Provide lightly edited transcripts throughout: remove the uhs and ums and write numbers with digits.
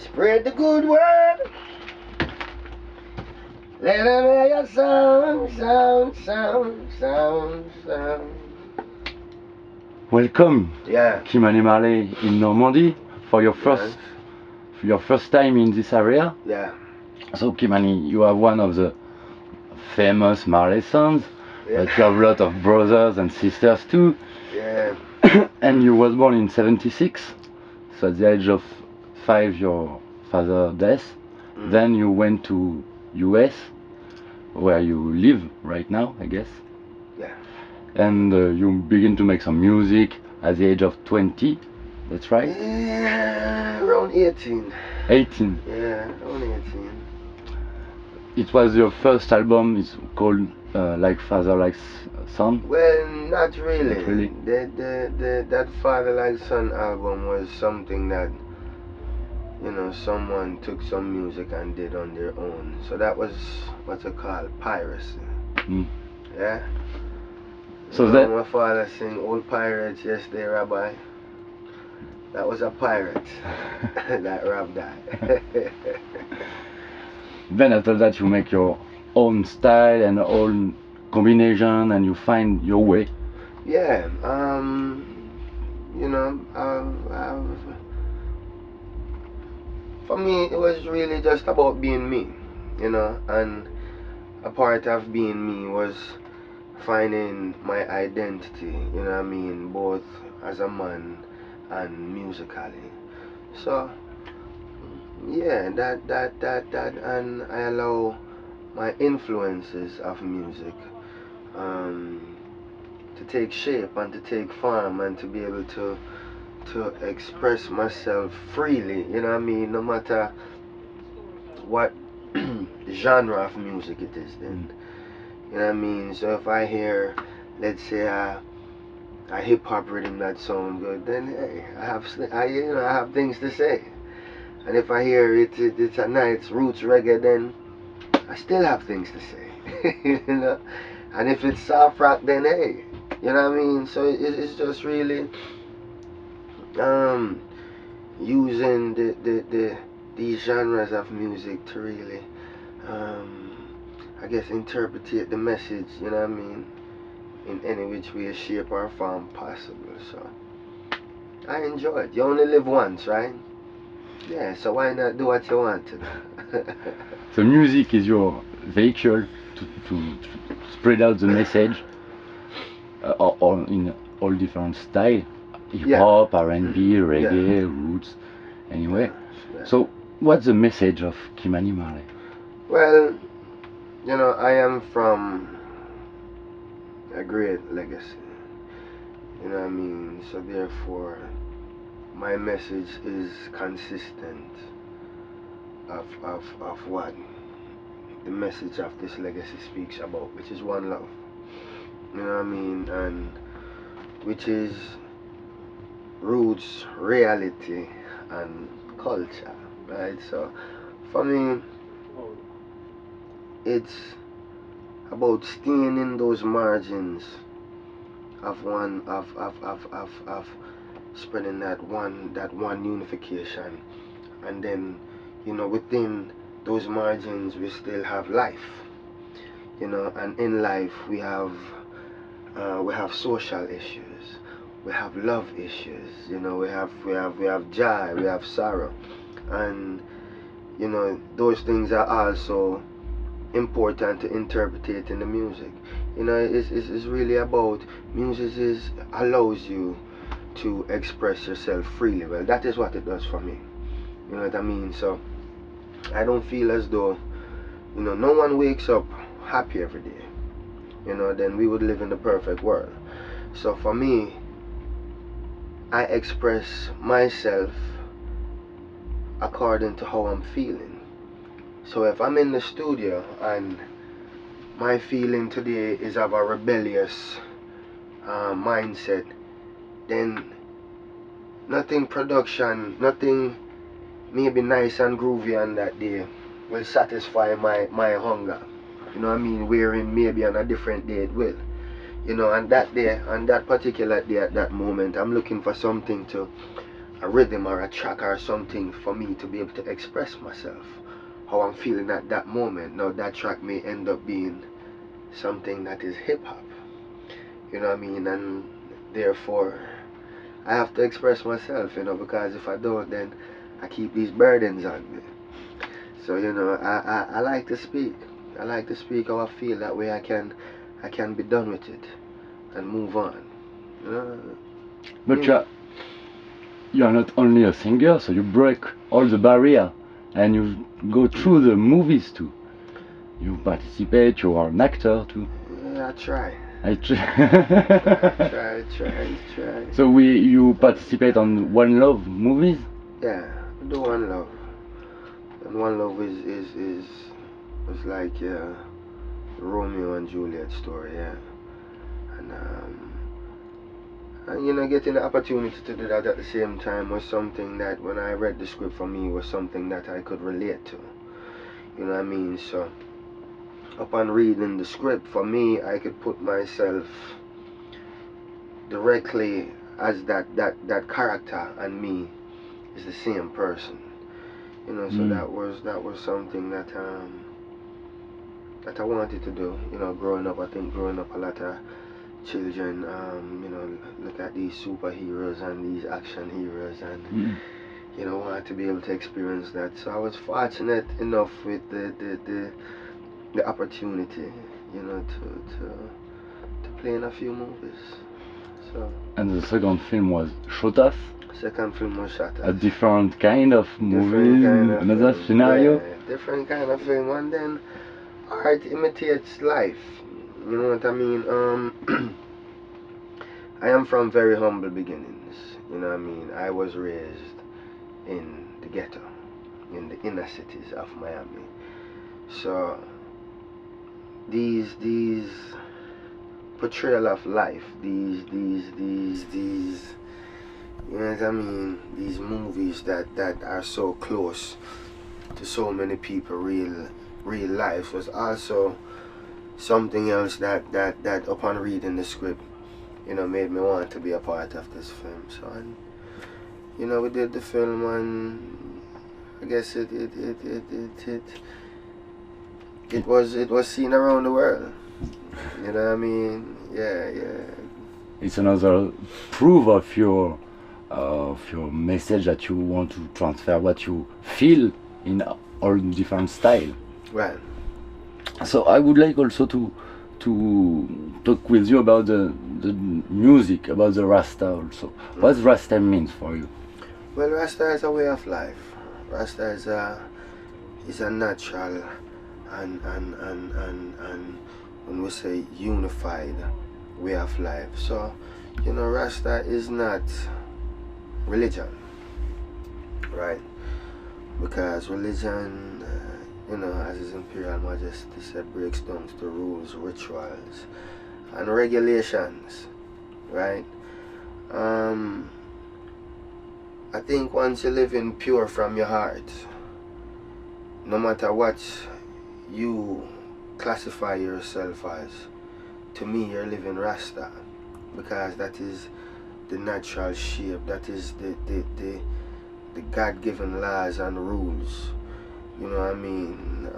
Spread the good word. Let them hear your sound. Welcome, Yeah. Kimani Marley in Normandy for your first time in this area. Yeah. So Kimani, you are one of the famous Marley sons, Yeah. but you have a lot of brothers and sisters too. Yeah. And you was born in 76, so at the age of 5 your father died. Then you went to US, where you live right now, I guess. Yeah. And you begin to make some music at the age of 20, that's right? Yeah, around 18. 18. Yeah, around 18. It was your first album, it's called Like Father, Like Son? Well, not really. Not really. That Father Like Son album was something that, you know, someone took some music and did on their own. So that was what's it called, piracy. Yeah. So that my father sing "Old Pirates, Yes They Rabbi." That was a pirate that robbed that. Then after that you make your own style and own combination and you find your way. Yeah, you know, for me it was really just about being me, you know, and a part of being me was finding my identity, you know what I mean, both as a man and musically. So yeah, that and I allow my influences of music to take shape and to take form and to be able to express myself freely, you know what I mean, no matter what genre of music it is then. You know what I mean? So if I hear, let's say, a hip hop rhythm that sounds good, then hey, I have things to say. And if I hear it's a nice roots reggae, then I still have things to say. You know. And if it's soft rock, then hey, you know what I mean. So it's just really using these genres of music to really I guess interpret the message, you know what I mean, in any which way, shape or form possible. So I enjoy it. You only live once, right? Yeah, so why not do what you want to do? So music is your vehicle to spread out the message or in all different styles, hip-hop, R&B, reggae, roots, anyway. Yeah. So what's the message of Kimani Marley? Well, you know, I am from a great legacy, you know what I mean, so therefore my message is consistent of what the message of this legacy speaks about, which is one love, you know what I mean, and which is roots, reality, and culture, right? So for me, it's about staying in those margins of spreading that one unification, and then, you know, within those margins we still have life, you know, and in life we have social issues, we have love issues, you know, we have joy, we have sorrow, and you know those things are also important to interpret in the music. You know, it's really about music allows you to express yourself freely. Well, that is what it does for me. You know what I mean? So I don't feel as though, you know, no one wakes up happy every day. You know, then we would live in the perfect world. So for me, I express myself according to how I'm feeling. So if I'm in the studio and my feeling today is of a rebellious mindset, then nothing maybe nice and groovy on that day will satisfy my hunger. You know what I mean? Wherein maybe on a different day it will. You know, and that day, on that particular day, at that moment, I'm looking for something to a rhythm or a track or something for me to be able to express myself, how I'm feeling at that moment. Now that track may end up being something that is hip hop, you know what I mean, and therefore I have to express myself, you know, because if I don't, then I keep these burdens on me. So you know, I like to speak. I like to speak how I feel. That way I can be done with it and move on. You know. But you are not only a singer, so you break all the barrier and you go through the movies too. You participate, you are an actor too. Yeah, I try. I try. So you participate on One Love movies? Yeah, I do One Love. And One Love was like Romeo and Juliet story, yeah. And you know, getting the opportunity to do that at the same time was something that when I read the script for me was something that I could relate to. You know what I mean? So upon reading the script for me, I could put myself directly as that character and me is the same person. You know, so that was something that I wanted to do. You know, growing up, I think growing up a lot of children, you know, look at these superheroes and these action heroes and you know, wanted to be able to experience that. So I was fortunate enough with the opportunity, you know, to play in a few movies. So. And the second film was Shotas. Second film was Shotas. A different kind of movie, another film. scenario. Yeah, different kind of film, and then art imitates life. You know what I mean? I am from very humble beginnings. You know what I mean? I was raised in the ghetto, in the inner cities of Miami. So these portrayal of life, these you know what I mean, these movies that are so close to so many people real life was also something else that upon reading the script, you know, made me want to be a part of this film. So and, you know, we did the film and I guess it was seen around the world. You know what I mean? Yeah. It's another proof of your message that you want to transfer what you feel in all different style. Right. So I would like also to talk with you about the music, about the Rasta also. What Rasta means for you? Well, Rasta is a way of life. Rasta is a natural and when we say unified way of life. So, you know, Rasta is not religion, right? Because religion, you know, as His Imperial Majesty said, breaks down to rules, rituals, and regulations, right? I think once you live in pure from your heart, no matter what you classify yourself as, to me you're living Rasta, because that is the natural shape, that is the God-given laws and rules, you know what I mean?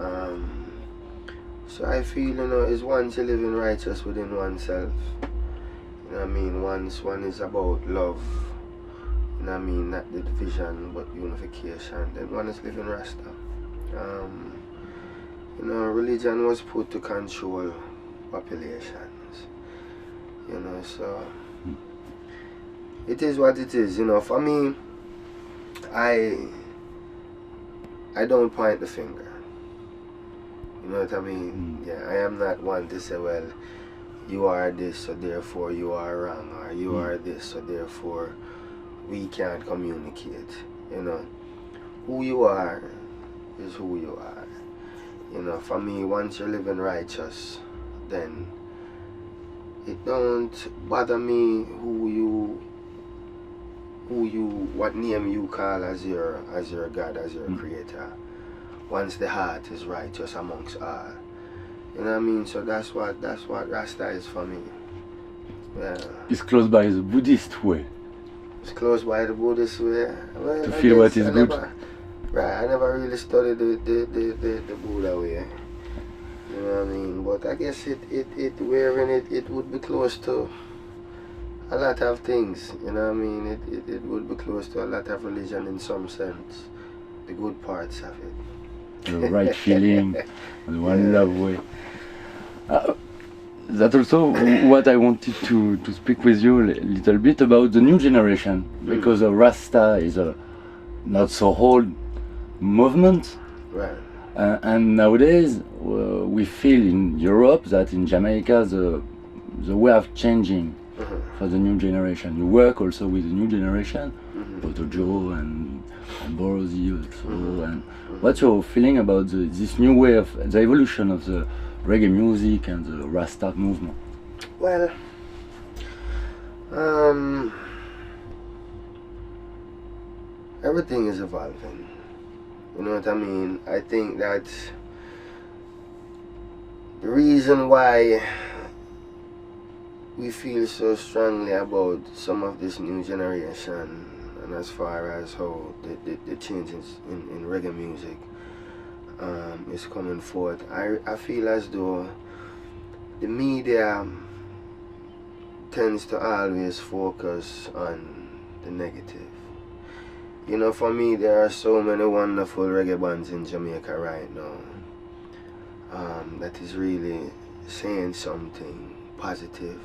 So I feel, you know, is once you live in righteous within oneself, you know what I mean, once one is about love, you know what I mean, not the division but unification, then one is living Rasta. You know, religion was put to control populations, you know, so it is what it is, you know. For me, I don't point the finger, you know what I mean? Yeah, I am not one to say, well, you are this, so therefore you are wrong, or you are this, so therefore we can't communicate. You know, who you are is who you are. You know, for me, once you're living righteous, then it don't bother me what name you call as your God, as your creator. Once the heart is righteous amongst all. You know what I mean? So that's what Rasta is for me. Yeah. It's close by the Buddhist way. It's close by the Buddhist way. Well, to I feel what guess is good. I never really studied the Buddha way. You know what I mean? But I guess wearing it would be close to a lot of things. You know what I mean? It would be close to a lot of religion in some sense. The good parts of it. The right feeling, the one love way. That's also what I wanted to speak with you a little bit about the new generation, because Rasta is a not so old movement. Right. And nowadays we feel in Europe that in Jamaica the way of changing for the new generation. You work also with the new generation, Boto Joe and Borosi also. And what's your feeling about this new way of the evolution of the reggae music and the Rasta movement? Well, everything is evolving. You know what I mean? I think that the reason why we feel so strongly about some of this new generation, and as far as how the changes in reggae music is coming forth, I feel as though the media tends to always focus on the negative. You know, for me, there are so many wonderful reggae bands in Jamaica right now that is really saying something positive,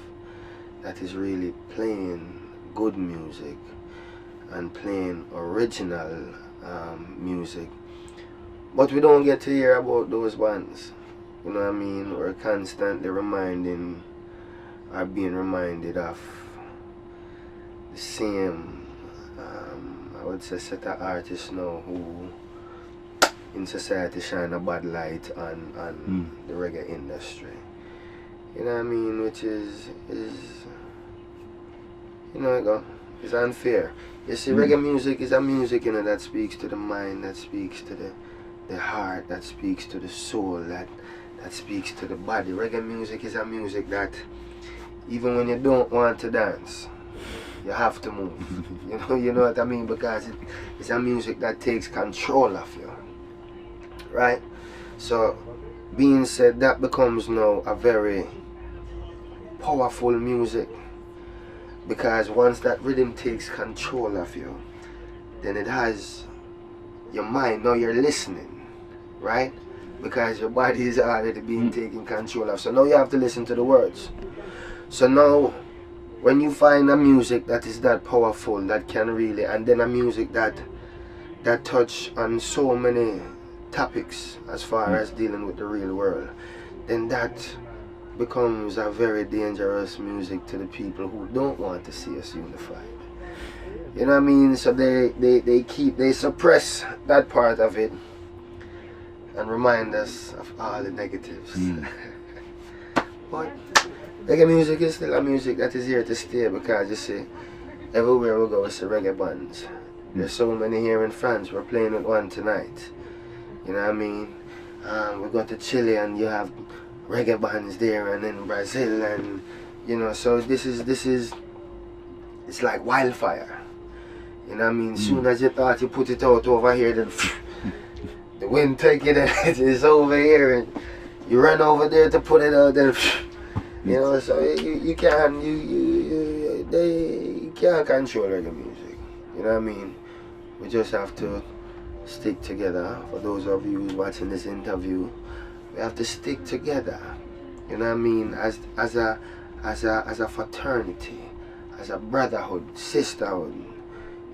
that is really playing good music and playing original music. But we don't get to hear about those bands. You know what I mean? We're constantly being reminded of the same I would say set of artists now who in society shine a bad light on the reggae industry. You know what I mean? Which is you know, it's unfair. You see, reggae music is a music, you know, that speaks to the mind, that speaks to the heart, that speaks to the soul, that speaks to the body. Reggae music is a music that even when you don't want to dance, you have to move. You know what I mean? Because it's a music that takes control of you. Right? So, being said, that becomes now a very powerful music. Because once that rhythm takes control of you, then it has your mind. Now you're listening. Right? Because your body is already being taken control of. So now you have to listen to the words. So now, when you find a music that is that powerful, that can really, and then a music that touch on so many topics as far as dealing with the real world, then that becomes a very dangerous music to the people who don't want to see us unified. You know what I mean? So they suppress that part of it and remind us of all the negatives. But reggae music is still a music that is here to stay, because you see, everywhere we go we see reggae bands. There's so many here in France. We're playing with one tonight. You know what I mean? We go to Chile and you have reggae bands there, and in Brazil, and you know, so this is it's like wildfire. You know what I mean? Soon as you thought you put it out over here, then the wind take it and it's over here, and you run over there to put it out, then you know, so you can't control reggae music. You know what I mean? We just have to stick together. For those of you who's watching this interview, we have to stick together. You know what I mean? As a fraternity, as a brotherhood, sisterhood.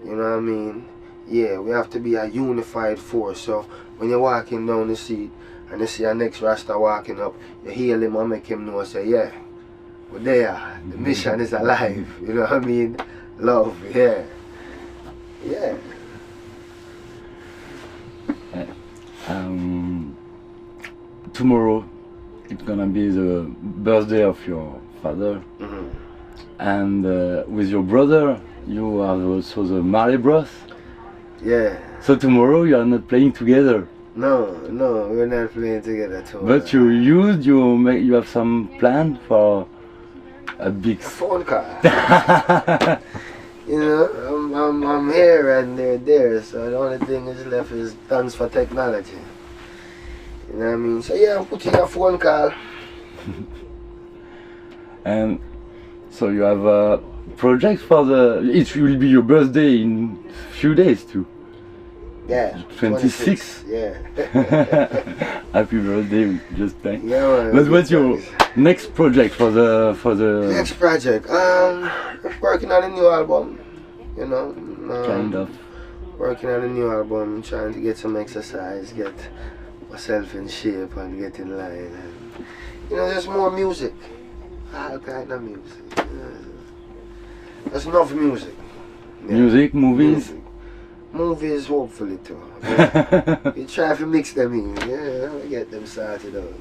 You know what I mean? Yeah, we have to be a unified force. So when you're walking down the street and you see a next Rasta walking up, you hail him and make him know, say, yeah, we're there. The mission is alive. You know what I mean? Love, yeah. Yeah. Tomorrow it's gonna be the birthday of your father, and with your brother you have also the Marley Bros. Yeah. So tomorrow you are not playing together. No, we're not playing together tomorrow. But you have some plan for a big phone call. You know, I'm here and they're there, so the only thing is left is thanks for technology. You know what I mean? So yeah, I'm putting a phone call. And so you have a project for it will be your birthday in few days too. Yeah. 26. Yeah. Happy birthday, we just thank. Yeah, man. But what's your next project for the next project? Working on a new album. You know. kind of. Working on a new album, trying to get some exercise, get myself in shape and get in line, and you know, just more music. All kind of music. There's enough music. Yeah. Music, movies. Movies, hopefully too. You try to mix them in, yeah, get them started out.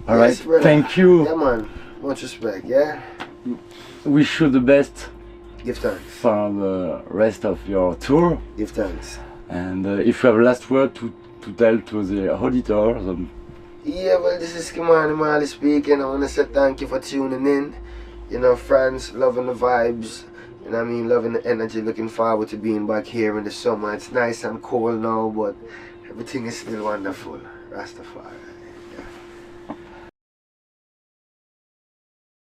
All Yes, right, brother. thank you. Yeah, man. Much respect, yeah? Wish you the best Give thanks. for the rest of your tour. Give thanks. And if you have last word to tell to the auditors, Yeah, well, this is Marley speaking. I want to say thank you for tuning in. You know, friends, loving the vibes. You know what I mean? Loving the energy. Looking forward to being back here in the summer. It's nice and cold now, but everything is still wonderful. Rastafari.